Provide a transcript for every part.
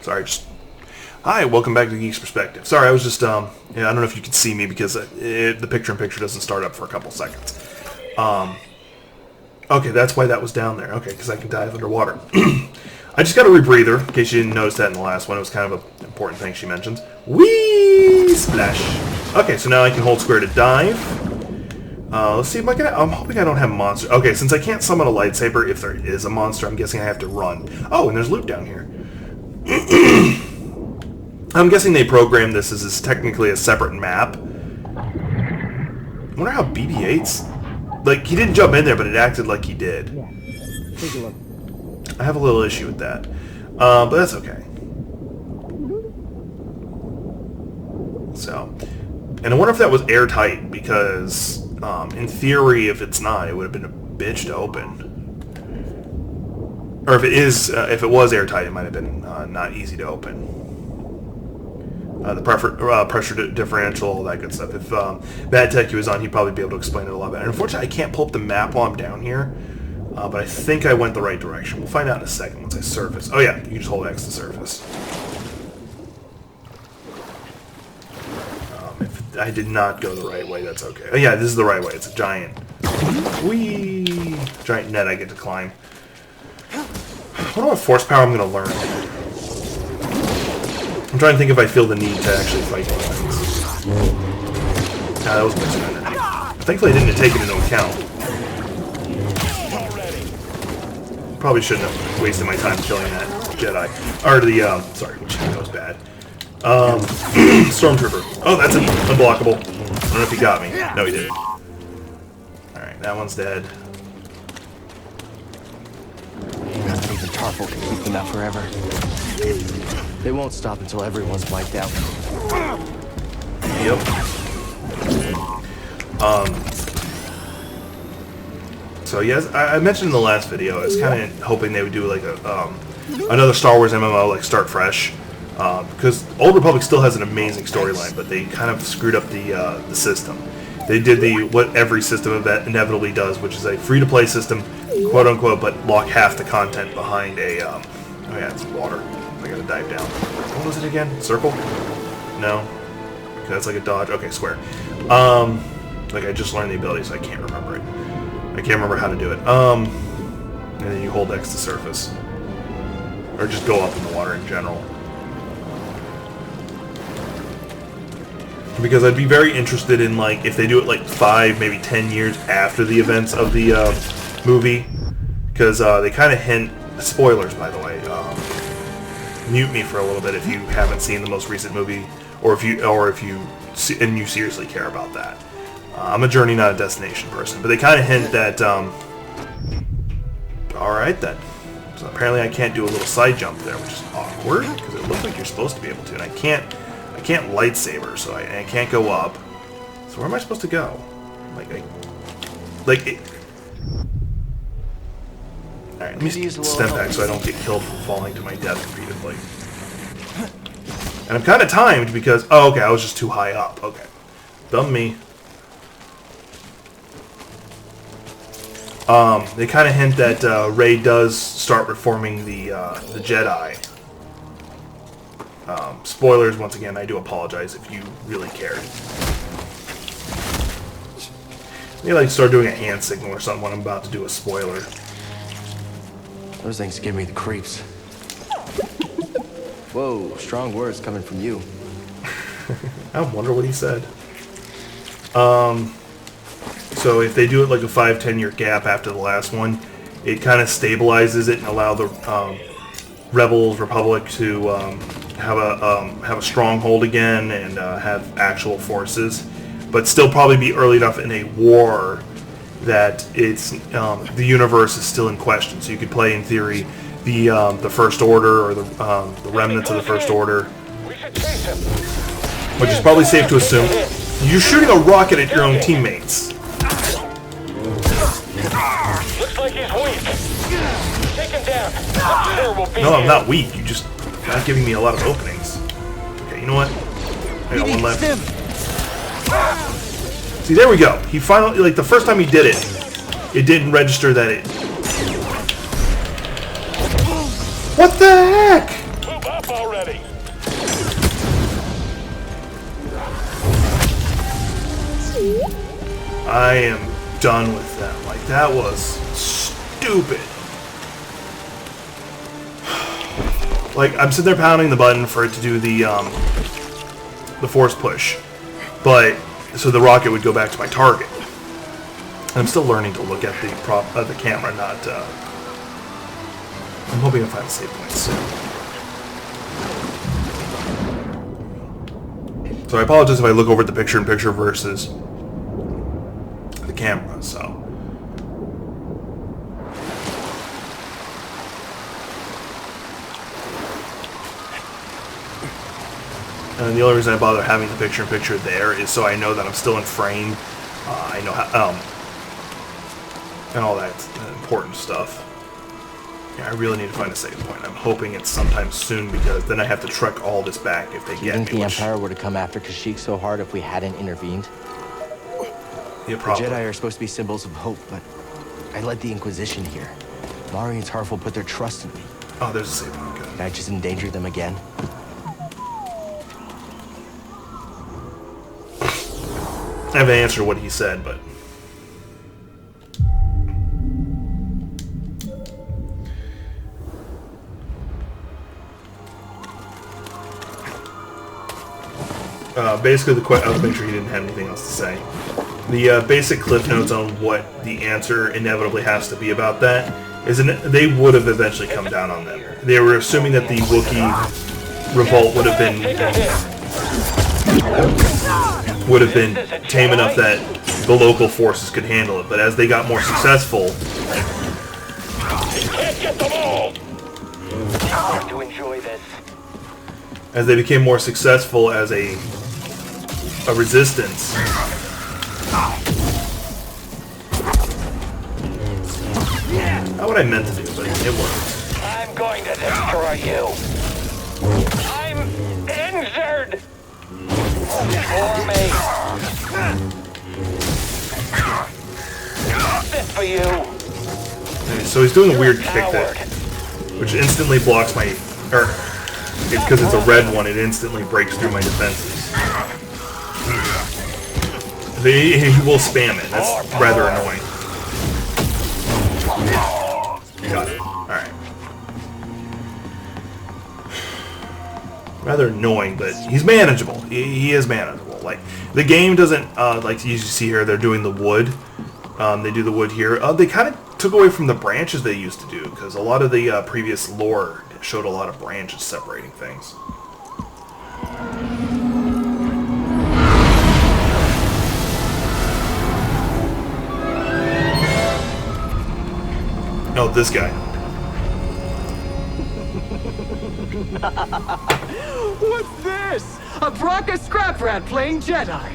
Sorry, just... Hi, welcome back to the Geek's Perspective. Sorry, I was just, yeah, I don't know if you could see me because the picture-in-picture doesn't start up for a couple seconds. Okay, that's why that was down there. Okay, because I can dive underwater. I just got a rebreather, in case you didn't notice that in the last one. It was kind of an important thing she mentions. Whee! Splash! Okay, so now I can hold square to dive. Let's see if I can... I'm hoping I don't have monsters. Okay, since I can't summon a lightsaber, if there is a monster, I'm guessing I have to run. Oh, and there's loot down here. I'm guessing they programmed this as technically a separate map. I wonder how BB-8's... Like, he didn't jump in there, but it acted like he did. Yeah. Take a look. I have a little issue with that. But that's okay. So... And I wonder if that was airtight, because... in theory, if it's not, it would have been a bitch to open. Or if it is, if it was airtight, it might have been not easy to open. The pressure differential, all that good stuff. If Bad Tech was on, he'd probably be able to explain it a lot better. Unfortunately, I can't pull up the map while I'm down here, but I think I went the right direction. We'll find out in a second once I surface. Oh yeah, you can just hold X to surface. If I did not go the right way, that's okay. Oh yeah, this is the right way. It's a giant... Whee! Giant net I get to climb. I wonder what force power I'm going to learn. I'm trying to think if I feel the need to actually fight these things. Nah, that was mixed energy. Thankfully I didn't take it into account. Probably shouldn't have wasted my time killing that Jedi. Or the, sorry, that was bad. Stormtrooper. Oh, that's unblockable. I don't know if he got me. No, he didn't. Alright, that one's dead. Even Tarful can keep them out forever. They won't stop until everyone's wiped out. Yep. So yes, I mentioned in the last video, I was kind of hoping they would do like a another Star Wars MMO, like Start Fresh, because Old Republic still has an amazing storyline, but they kind of screwed up the system. They did what every system inevitably does, which is a free-to-play system, quote unquote, but lock half the content behind a oh yeah, it's water. I gotta dive down. What was it again? Circle? No. Okay, that's like a dodge. Okay, square. Like I just learned the ability, so I can't remember it. I can't remember how to do it. And then you hold X to surface. Or just go up in the water in general. Because I'd be very interested in, like, if they do it like 5, maybe 10 years after the events of the movie. Because they kind of hint... Spoilers, by the way. Mute me for a little bit if you haven't seen the most recent movie, or if you seriously care about that. I'm a journey, not a destination person, but they kind of hint that. All right then. So apparently I can't do a little side jump there, which is awkward because it looks like you're supposed to be able to, and I can't lightsaber, so I can't go up. So where am I supposed to go? Alright, let me step back so I don't get killed from falling to my death repeatedly. And I'm kind of timed because... Oh, okay, I was just too high up. Okay. Dumb me. They kind of hint that Rey does start reforming the Jedi. Spoilers, once again, I do apologize if you really cared. Maybe like start doing a hand signal or something when I'm about to do a spoiler. Those things give me the creeps. Whoa, strong words coming from you. I wonder what he said. So if they do it like a 5-10 year gap after the last one, it kind of stabilizes it and allow the Rebels, Republic to have a stronghold again and have actual forces, but still probably be early enough in a war that it's the universe is still in question. So you could play, in theory, the First Order or the remnants of the First Order, which is probably safe to assume. You're shooting a rocket at your own teammates. Looks like he's weak. Take him down. I'm sure we'll beat No, I'm him. not weak. You're just not giving me a lot of openings. Okay, you know what? I got one left. See, there we go. He finally, like, the first time he did it, it didn't register that it... What the heck? Move up already. I am done with them. Like, that was stupid. Like, I'm sitting there pounding the button for it to do the force push, but so the rocket would go back to my target. And I'm still learning to look at the camera, not. I'm hoping to find a save point soon. So I apologize if I look over at the picture-in-picture versus the camera. So. And the only reason I bother having the picture-in-picture there is so I know that I'm still in frame. I know how, and all that important stuff. Yeah, I really need to find a save point. I'm hoping it's sometime soon because then I have to trek all this back if they Do you get think me. the Empire would have come after Kashyyyk so hard if we hadn't intervened? Yeah, The probably. Jedi are supposed to be symbols of hope, but I led the Inquisition here. Mari and Tarful put their trust in me. Oh, there's a save point. Good. Did I just endanger them again? I haven't answered what he said, but. Basically, I'll make sure he didn't have anything else to say. The basic cliff notes on what the answer inevitably has to be about that is they would have eventually come down on them. They were assuming that the Wookiee revolt would have been tame enough that the local forces could handle it. But as they got more successful, Can't get them all. To enjoy this. as they became more successful as a resistance, not what I meant to do, but it worked. I'm going to destroy you. I'm injured. For me. This for you. Okay, so he's doing a weird kick that, which instantly blocks my, because it's a red one, it instantly breaks through my defenses. He will spam it. That's rather annoying. Got it. Alright. Rather annoying, but he's manageable. He is manageable. Like, the game doesn't, like you see here, they're doing the wood. They do the wood here. They kind of took away from the branches they used to do, because a lot of the previous lore showed a lot of branches separating things. Oh, this guy. What's this? A Bronca scrap rat playing Jedi.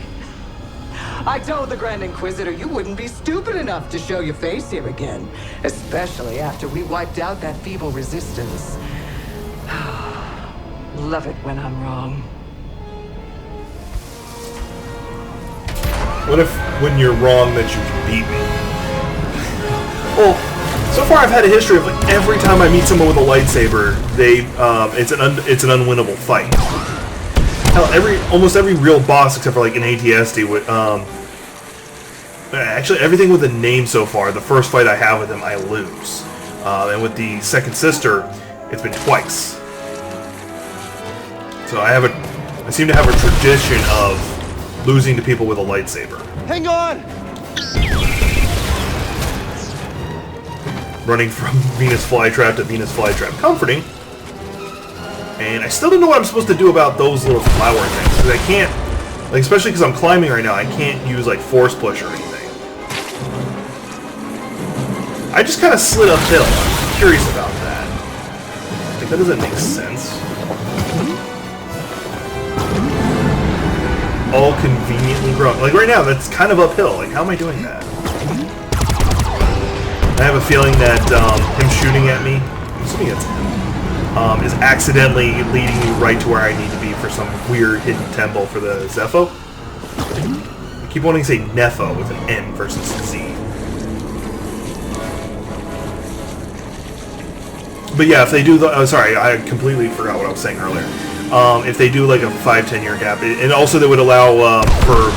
I told the Grand Inquisitor you wouldn't be stupid enough to show your face here again, especially after we wiped out that feeble resistance. Love it when I'm wrong. What if, when you're wrong, that you can beat me? Well, so far I've had a history of like every time I meet someone with a lightsaber, it's an unwinnable fight. Hell, almost every real boss except for like an ATSD would actually everything with a name so far. The first fight I have with him, I lose, and with the second sister, it's been twice. So I seem to have a tradition of losing to people with a lightsaber. Hang on! Running from Venus flytrap to Venus flytrap. Comforting. And I still don't know what I'm supposed to do about those little flower things. Because I can't, like, especially because I'm climbing right now, I can't use, like, force push or anything. I just kind of slid uphill. I'm curious about that. Like, that doesn't make sense. All conveniently grown. Like, right now, that's kind of uphill. Like, how am I doing that? I have a feeling that him shooting at me, I'm assuming it's him, is accidentally leading me right to where I need to be for some weird hidden temple for the Zepho. I keep wanting to say Nepho with an N versus a Z. but yeah, if they do the... Oh, sorry, I completely forgot what I was saying earlier. If they do like a 5-10 year gap, and also they would allow for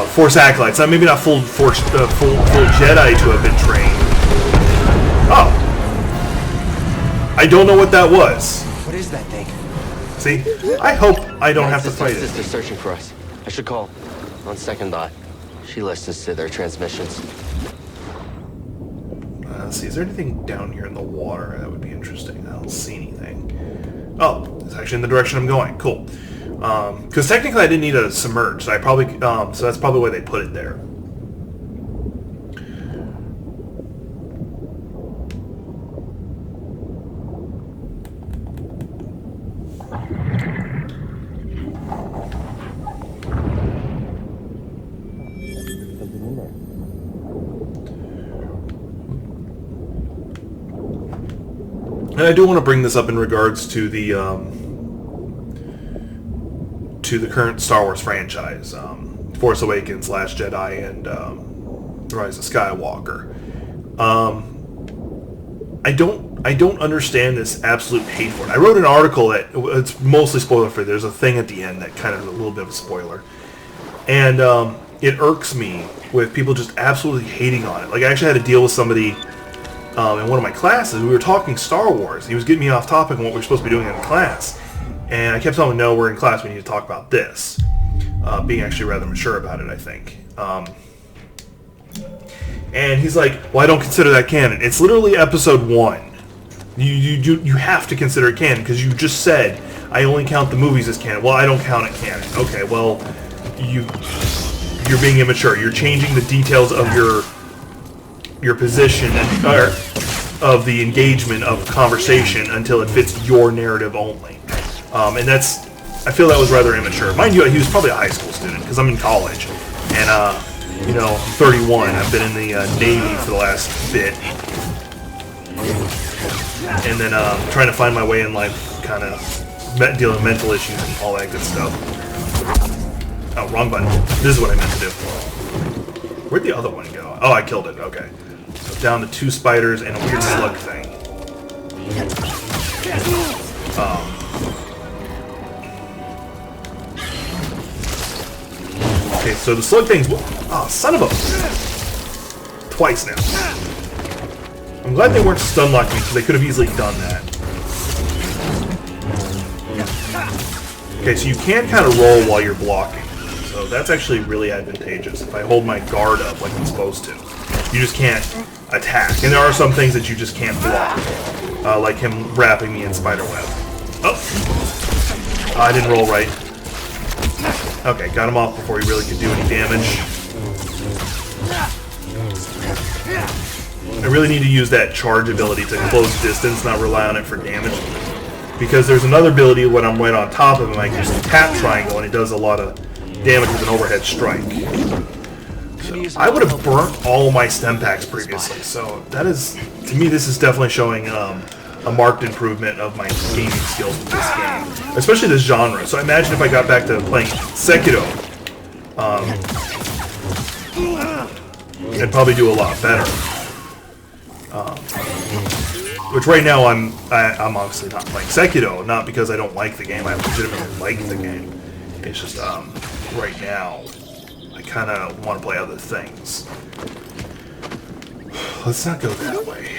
Force Acolytes, maybe not full Jedi to have been trained. Oh. I don't know what that was. What is that thing? See? I hope I don't have to fight it. Sister's searching for us. I should call. On second thought, she listens to their transmissions. Let's see, is there anything down here in the water that would be interesting? I don't see anything. Oh, it's actually in the direction I'm going. Cool. Because technically I didn't need a submerge, so I probably so that's probably why they put it there. And I do want to bring this up in regards to the current Star Wars franchise, Force Awakens, Last Jedi, and Rise of Skywalker. I don't understand this absolute hate for it. I wrote an article that it's mostly spoiler free. There's a thing at the end that kind of a little bit of a spoiler, and it irks me with people just absolutely hating on it. Like, I actually had to deal with somebody in one of my classes. We were talking Star Wars. He was getting me off topic on what we were supposed to be doing in class. And I kept telling him, no, we're in class, we need to talk about this. Being actually rather mature about it, I think. And he's like, well, I don't consider that canon. It's literally episode 1. You have to consider it canon, because you just said, I only count the movies as canon. Well, I don't count it canon. Okay, well, you're being immature. You're changing the details of your position or of the engagement of conversation until it fits your narrative only. And that's, I feel that was rather immature. Mind you, he was probably a high school student, because I'm in college. And, you know, I'm 31. I've been in the Navy for the last bit. And then trying to find my way in life, kind of dealing with mental issues and all that good stuff. Oh, wrong button. This is what I meant to do. Where'd the other one go? Oh, I killed it. Okay. So down to 2 spiders and a weird slug thing. Okay, so the slug thing's... Oh, son of a... Twice now. I'm glad they weren't stun locking me, because they could have easily done that. Okay, so you can kind of roll while you're blocking. So that's actually really advantageous if I hold my guard up like I'm supposed to. You just can't attack. And there are some things that you just can't block. Like him wrapping me in spiderweb. Oh! I didn't roll right. Okay, got him off before he really could do any damage. I really need to use that charge ability to close distance, not rely on it for damage. Because there's another ability when I'm right on top of him, I can just tap triangle and it does a lot of damage with an overhead strike. So I would have burnt all my stem packs previously, so that is, to me, this is definitely showing a marked improvement of my gaming skills with this game, especially this genre. So I imagine if I got back to playing Sekiro, I'd probably do a lot better. Which right now I'm obviously not playing Sekiro, not because I don't like the game. I legitimately like the game. It's just right now I kind of want to play other things. Let's not go that way.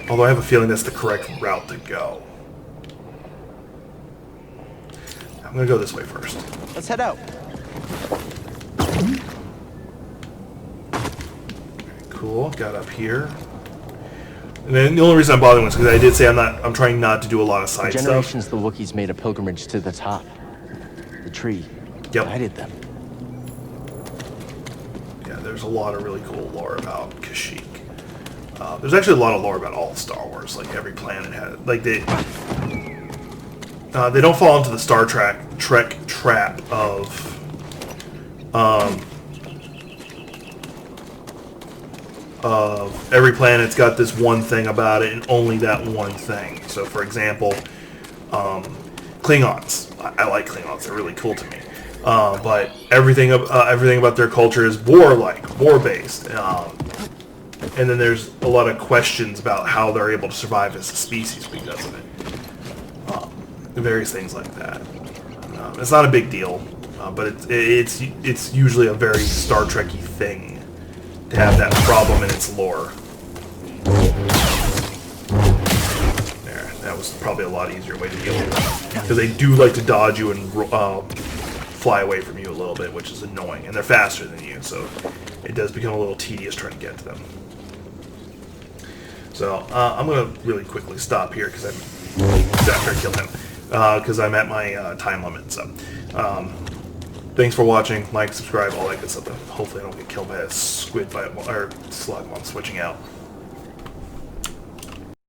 Although I have a feeling that's the correct route to go. I'm gonna go this way first. Let's head out. Cool, got up here. And then the only reason I'm bothering was because I did say I'm trying not to do a lot of side stuff. Generations the Wookiees made a pilgrimage to the top. The tree guided them. Yeah, there's a lot of really cool lore about Kashyyyk. There's actually a lot of lore about all Star Wars. Like every planet has, like they don't fall into the Star Trek trap of every planet's got this one thing about it and only that one thing. So, for example, Klingons. I like Klingons; they're really cool to me. But everything about their culture is warlike, war-based. And then there's a lot of questions about how they're able to survive as a species because of it. Various things like that. It's not a big deal, but it's usually a very Star Trek-y thing to have that problem in its lore. There, that was probably a lot easier way to deal with it. Because they do like to dodge you and fly away from you a little bit, which is annoying. And they're faster than you, so it does become a little tedious trying to get to them. So, I'm going to really quickly stop here, because after I kill him. Because I'm at my time limit, so... thanks for watching, like, subscribe, all that good stuff. Hopefully I don't get killed by a squid or slug while I'm switching out.